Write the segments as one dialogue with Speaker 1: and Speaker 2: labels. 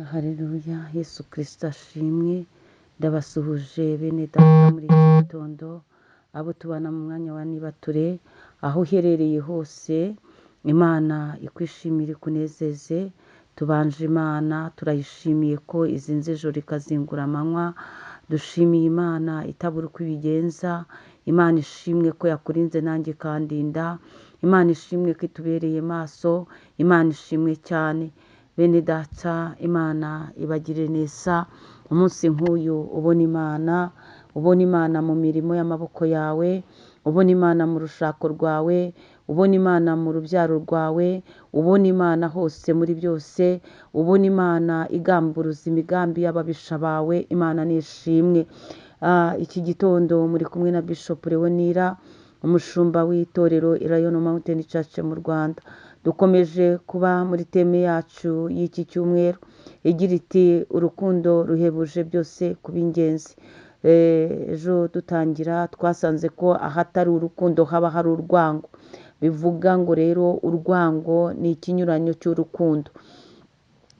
Speaker 1: Haleluya, Yesu Kristo ashimwe. Ndabasuhuje bene data muri iki gitondo, abo tubana mu mwanya wa nibature, aho uherereye hose. Imana ikwishimire ikunezeze. Tubanje Imana, turayishimiye ko izinze ijoro ikazingura amanywa. Dushimiye Imana itabura uko ibigenza. Imana ishimwe ko yakurinze nanjye ikandinda. Imana ishimwe ko itubereye maso. Imana ishimwe cyane. Bene data, Imana ibagire neza. Umunsi nk'uyu ubona Imana mu mirimo y'amaboko yawe, ubona Imana mu rushako rwawe, ubona Imana mu rubyaro rwawe, ubona Imana hose muri byose, ubona Imana igamburuza imigambi y'ababisha bawe. Imana nishimwe. Iki gitondo muri kumwe na Bishop Leonira, umushumba w'itorero Irayono Mountain Church mu Rwanda. Dukomeje kuba muri teme yacu y'iki cyumweru igira iti urukundo ruhebuje byose kuba ingenzi. Ejo dutangira twasanze ko ahatari urukundo haba hari urwango. Bivuga ngo rero urwango ni ikinyuranyo cy'urukundo.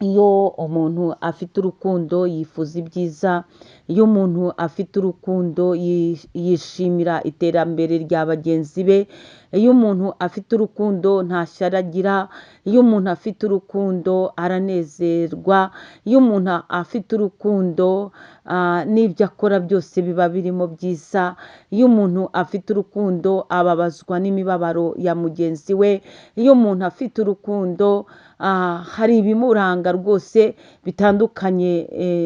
Speaker 1: Iyo umuntu afite urukundo yifuza ibyiza, iyo umuntu afite urukundo yishimira iterambere rya bagenzi be, iyo umuntu afite urukundo nta shyari agira, iyo umuntu afite urukundo aranezerwa, iyo umuntu afite urukundo n'ibyo akora byose biba birimo byiza, iyo umuntu afite urukundo ababazwa n'imibabaro ya mugenzi we, iyo umuntu afite urukundo hari ibimuranga rwose bitandukanye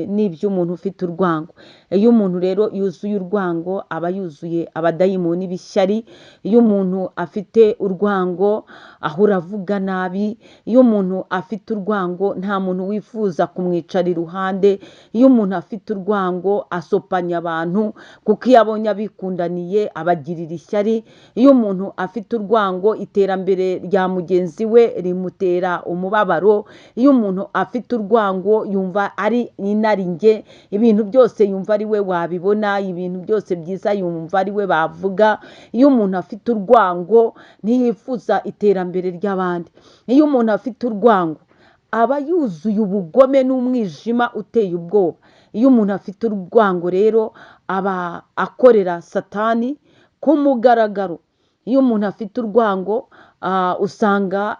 Speaker 1: n'iby'umuntu ufite urwango. Iyo umuntu rero yuzuye urwango aba yuzuye abadayimoni b'ishyari. Iyo umuntu afite urwango ahora avuga nabi. Iyo umuntu afite urwango nta muntu wifuza kumwicara iruhande. Iyo umuntu afite urwango asopanya abantu, kuko iyo abonye abikundaniye abagirira ishyari. Iyo umuntu afite urwango iterambere rya mugenzi we rimutera umubabaro. Iyo umuntu afite urwango yumva ari inarinjye, ibintu byose yumva ari we wabibona, ibintu byose byiza yumva ari we bavuga. Iyo umuntu afite urwango ntiyifuza iterambere ry'abandi. Iyo umuntu afite urwango aba yuzuye ubugome n'umwijima uteye ubwoba. Iyo umuntu afite urwango rero aba akorera Satani ku mugaragaro. Iyo umuntu afite urwango usanga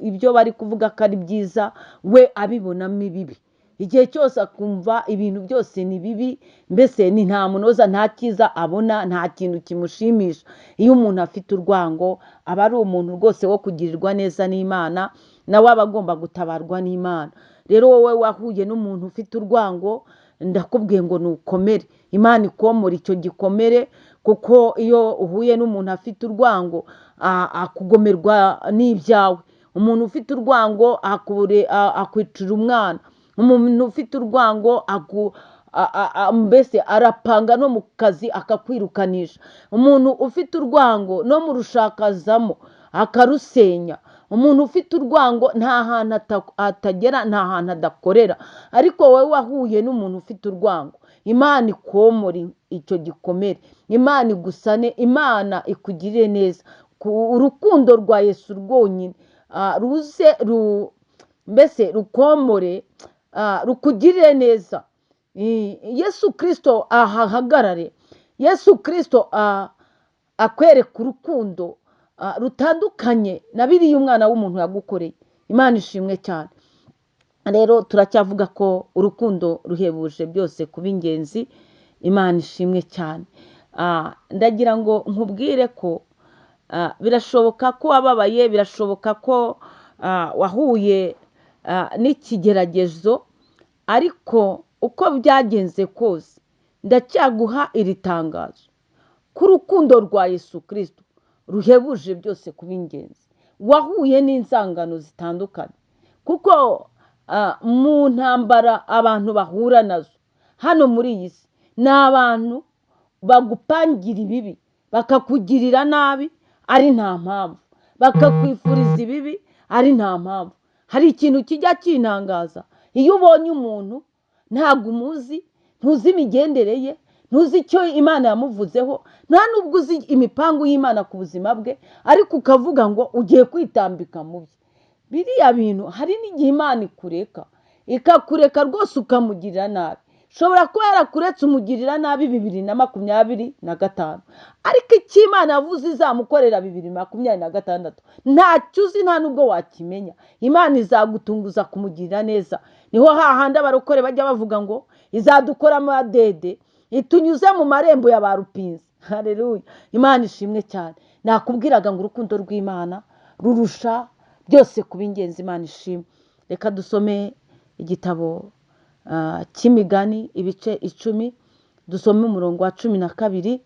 Speaker 1: ibyo bari kuvuga ko ari byiza we abibonamo ibibi. Igihe cyose akumva ibintu byose ni bibi, mbese ni nta munoza, nta cyiza abona, nta kintu kimushimisha. Iyo umuntu afite urwango aba ari umuntu rwose wo kugirirwa neza n'Imana, nawe aba agomba gutabarwa n'Imana. Rero wowe wahuye n'umuntu ufite urwango, ndakubwiye ngo nukomere. Imana ikomora icyo gikomere, kuko iyo uhuye n'umuntu afite urwango akugomerwa n'ibyawe. Umuntu ufite urwango akwicira umwana. Umuntu ufite urwango mbese arapanga no mu kazi akakwirukanisha. Umuntu ufite urwango no mu rushakazamo akarusenya. Umuntu ufite urwango nta hantu atagera, nta hantu adakorera. Ariko wowe wahuye n'umuntu ufite urwango, Imana ikomore icyo gikomere, Imana igusane, Imana ikugirire neza. Urukundo rwa Yesu rwonyine ruze mbese rukomore, rukugirire neza. Yesu Kristo ahahagarare. Yesu Kristo akwereka urukundo rutandukanye na biriya umwana w'umuntu yagukoreye. Imana ishimwe cyane. Rero turacyavuga ko urukundo ruhebuje byose kuba ingenzi. Imana ishimwe cyane. Ndagira ngo nkubwire ko birashoboka ko wababaye, birashoboka ko wahuye n'ikigeragezo, ariko uko byagenze kose ndacyaguha iri tangazo ko urukundo rwa Yesu Kristo ruhebuje byose kuba ingenzi. Wahuye n'inzangano zitandukanye, kuko mu ntambara abantu bahura nazo hano muri iyi si ni abantu bagupangira ibibi, bakakugirira nabi ari nta mpamvu, bakakwifuriza ibibi ari nta mpamvu. Hari ikintu kijya kintangaza, iyo ubonye umuntu ntabwo umuzi, ntuzi imigendere ye, ntuzi icyo Imana yamuvuzeho, nta nubwo uzi imipangu y'Imana ku buzima bwe, ariko ukavuga ngo ugiye kwitambika mu bye. Biriya bintu hari n'igihe Imana ikureka ikakureka rwose ukamugirira nabi. Shobora kuba yarakuretse umugirira nabi 2025, ariko icyo Imana yavuze izamukorera 2026 ntacyo uzi, nta nubwo wakimenya. Imana izagutunguza kumugirira neza. Niho hahandi abarokore bajya bavuga ngo izadukora amadede itunyuze mu marembo ya ba Rupinzi. Haleluya, Imana ishimwe cyane. Nakubwiraga ngo urukundo rw'Imana rurusha byose kuba ingenzi. Imana ishimwe. Reka dusome igitabo cy'Imigani ibice 10, dusome umurongo wa 12,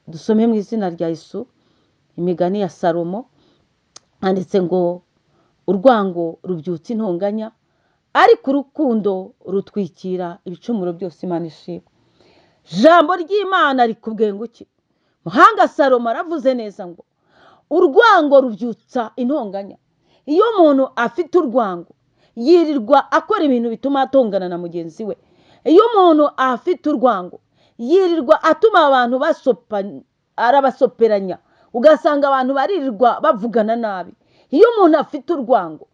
Speaker 1: dusome mu izina rya Yesu. Imigani ya Salomo handitse ngo urwango rubyutsa intonganya, ariko urukundo rutwikira ibicumuro byose. Imana ishimwe. Jambo ry'Imana rikubwiye ngo iki? Muhanga Salomo aravuze neza ngo urwango rubyutsa intonganya. Iyo umuntu afite urwango yirirwa akora ibintu bituma atongana na mugenzi we. Iyo umuntu afite urwango yirirwa atuma abantu arabasoperanya, ugasanga abantu baririrwa bavugana nabi. Iyo umuntu afite urwango,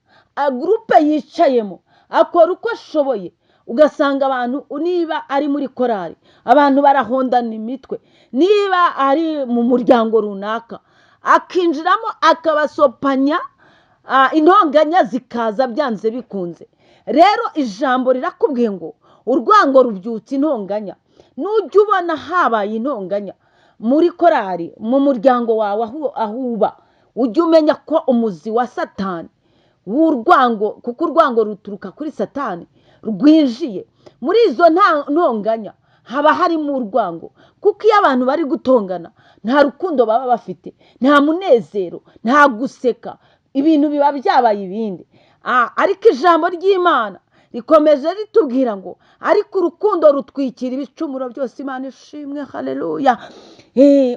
Speaker 1: groupe yicayemo akora uko ashoboye, ugasanga abantu, niba ari muri korari abantu barahondana imitwe, niba ari mu muryango runaka akinjiramo akabasopanya, intonganya zikaza byanze bikunze. Rero ijambo rirakubwiye ngo urwango rubyutsa intonganya. Nujya ubona habaye intonganya muri korari, mu muryango wawe aho uba, ujye umenya ko umuzi wa Satani w'urwango, kuko urwango ruturuka kuri Satani, rwinjiye muri izo ntonganya haba harimo urwango. Kuko iyo abantu bari gutongana nta rukundo baba bafite, nta munezero, nta guseka, ibintu biba byabaye ibindi. Ariko ijambo ry'Imana rikomeje ritubwira ngo ariko urukundo rutwikira ibicumuro byose. Imana ishimwe. Haleluya.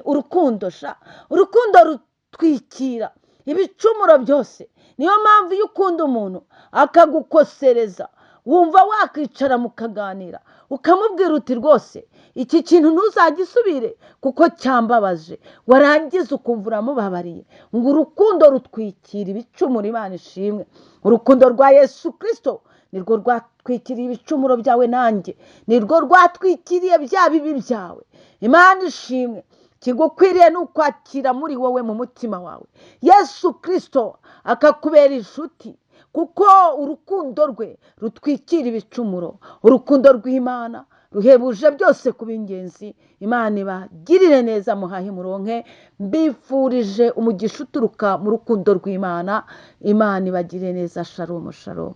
Speaker 1: Urukundo rutwikira ibicumuro byose. Niyo mpamvu iyo ukunda umuntu akagukosereza, wumva wakwicara mukaganira ukamubwira uti rwose iki kintu ntuzagisubire kuko cyambabaje, warangiza ukumva uramubabariye. Ngo urukundo rutwikira ibicumuro. Imana ishimwe. Urukundo rwa Yesu Kristo nirwo rwatwikiriye ibicumuro byawe nanjye, nirwo rwatwikiriye bya bibi byawe. Imana ishimwe. Kigukwiriye n'ukwakira muri wowe mu mutima wawe Yesu Kristo akakubera inshuti, kuko urukundo rwe rutwikira ibicumuro. Urukundo rw'Imana ruhebuje byose kuba ingenzi. Imana ibagirire neza, muhahe muronke. Mbifurije umugisha uturuka mu rukundo rw'Imana. Imana ibagirire neza. Shalom, shalom.